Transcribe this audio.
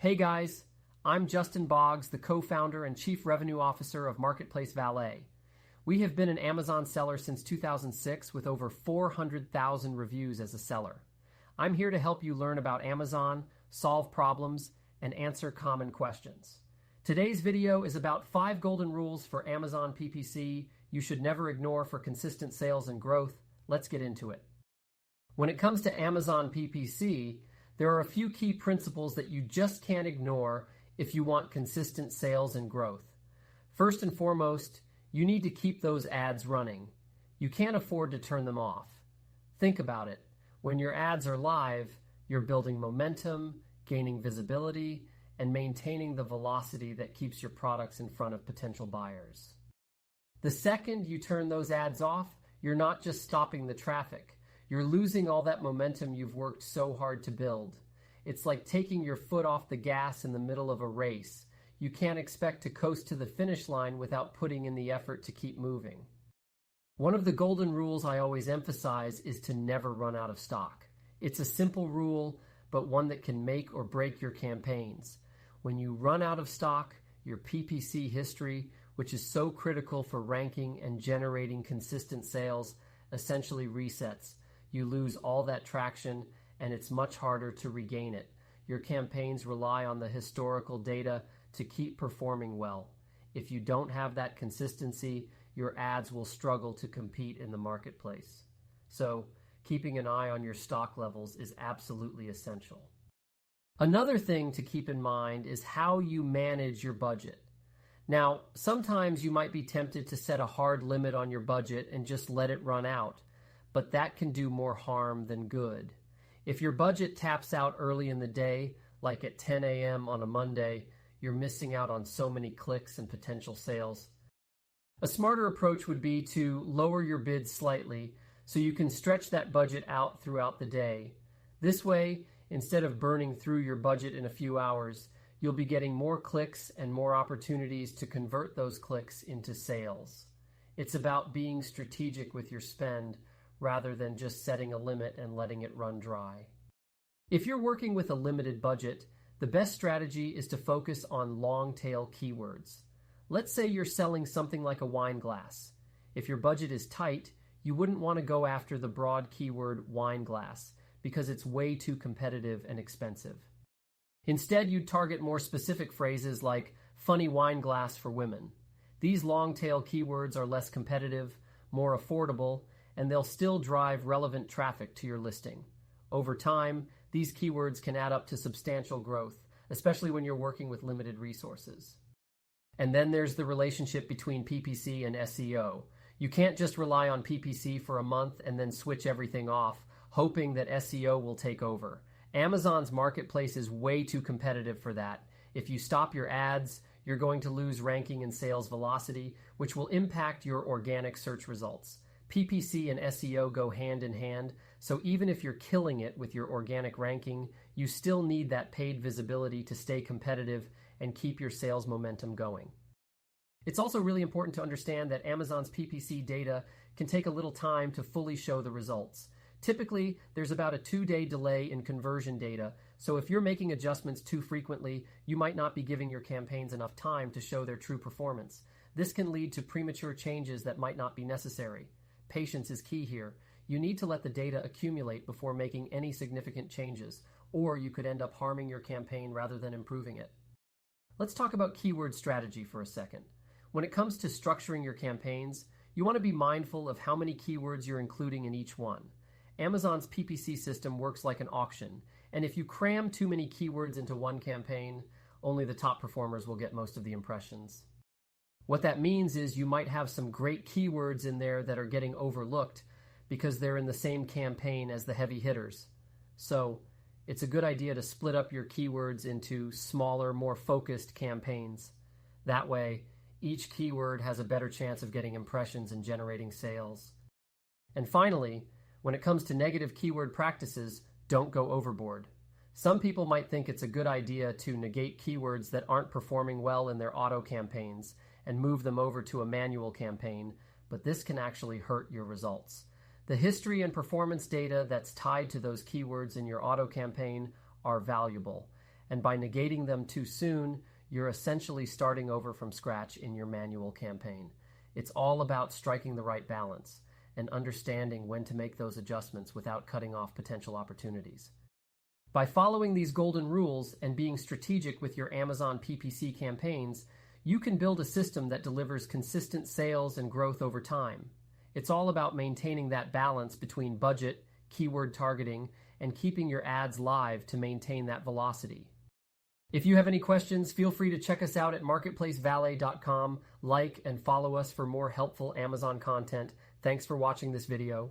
Hey guys, I'm Justin Boggs, the co-founder and chief revenue officer of Marketplace Valet. We have been an Amazon seller since 2006 with over 400,000 reviews as a seller. I'm here to help you learn about Amazon, solve problems, and answer common questions. Today's video is about 5 golden rules for Amazon PPC you should never ignore for consistent sales and growth. Let's get into it. When it comes to Amazon PPC, there are a few key principles that you just can't ignore if you want consistent sales and growth. First and foremost, you need to keep those ads running. You can't afford to turn them off. Think about it. When your ads are live, you're building momentum, gaining visibility, and maintaining the velocity that keeps your products in front of potential buyers. The second you turn those ads off, you're not just stopping the traffic. You're losing all that momentum you've worked so hard to build. It's like taking your foot off the gas in the middle of a race. You can't expect to coast to the finish line without putting in the effort to keep moving. One of the golden rules I always emphasize is to never run out of stock. It's a simple rule, but one that can make or break your campaigns. When you run out of stock, your PPC history, which is so critical for ranking and generating consistent sales, essentially resets. You lose all that traction, and it's much harder to regain it. Your campaigns rely on the historical data to keep performing well. If you don't have that consistency, your ads will struggle to compete in the marketplace. So, keeping an eye on your stock levels is absolutely essential. Another thing to keep in mind is how you manage your budget. Now, sometimes you might be tempted to set a hard limit on your budget and just let it run out, but that can do more harm than good. If your budget taps out early in the day, like at 10 a.m. on a Monday, you're missing out on so many clicks and potential sales. A smarter approach would be to lower your bids slightly so you can stretch that budget out throughout the day. This way, instead of burning through your budget in a few hours, you'll be getting more clicks and more opportunities to convert those clicks into sales. It's about being strategic with your spend rather than just setting a limit and letting it run dry. If you're working with a limited budget, the best strategy is to focus on long-tail keywords. Let's say you're selling something like a wine glass. If your budget is tight, you wouldn't want to go after the broad keyword wine glass because it's way too competitive and expensive. Instead, you'd target more specific phrases like funny wine glass for women. These long-tail keywords are less competitive, more affordable, and they'll still drive relevant traffic to your listing. Over time, these keywords can add up to substantial growth, especially when you're working with limited resources. And then there's the relationship between PPC and SEO. You can't just rely on PPC for a month and then switch everything off, hoping that SEO will take over. Amazon's marketplace is way too competitive for that. If you stop your ads, you're going to lose ranking and sales velocity, which will impact your organic search results. PPC and SEO go hand in hand, so even if you're killing it with your organic ranking, you still need that paid visibility to stay competitive and keep your sales momentum going. It's also really important to understand that Amazon's PPC data can take a little time to fully show the results. Typically, there's about a 2-day delay in conversion data, so if you're making adjustments too frequently, you might not be giving your campaigns enough time to show their true performance. This can lead to premature changes that might not be necessary. Patience is key here. You need to let the data accumulate before making any significant changes, or you could end up harming your campaign rather than improving it. Let's talk about keyword strategy for a second. When it comes to structuring your campaigns, you want to be mindful of how many keywords you're including in each one. Amazon's PPC system works like an auction, and if you cram too many keywords into one campaign, only the top performers will get most of the impressions. What that means is you might have some great keywords in there that are getting overlooked because they're in the same campaign as the heavy hitters. So it's a good idea to split up your keywords into smaller, more focused campaigns. That way, each keyword has a better chance of getting impressions and generating sales. And finally, when it comes to negative keyword practices, don't go overboard. Some people might think it's a good idea to negate keywords that aren't performing well in their auto campaigns and move them over to a manual campaign, but this can actually hurt your results. The history and performance data that's tied to those keywords in your auto campaign are valuable. and by negating them too soon, you're essentially starting over from scratch in your manual campaign. It's all about striking the right balance and understanding when to make those adjustments without cutting off potential opportunities. By following these golden rules and being strategic with your Amazon PPC campaigns, you can build a system that delivers consistent sales and growth over time. It's all about maintaining that balance between budget, keyword targeting, and keeping your ads live to maintain that velocity. If you have any questions, feel free to check us out at marketplacevalet.com, like and follow us for more helpful Amazon content. Thanks for watching this video.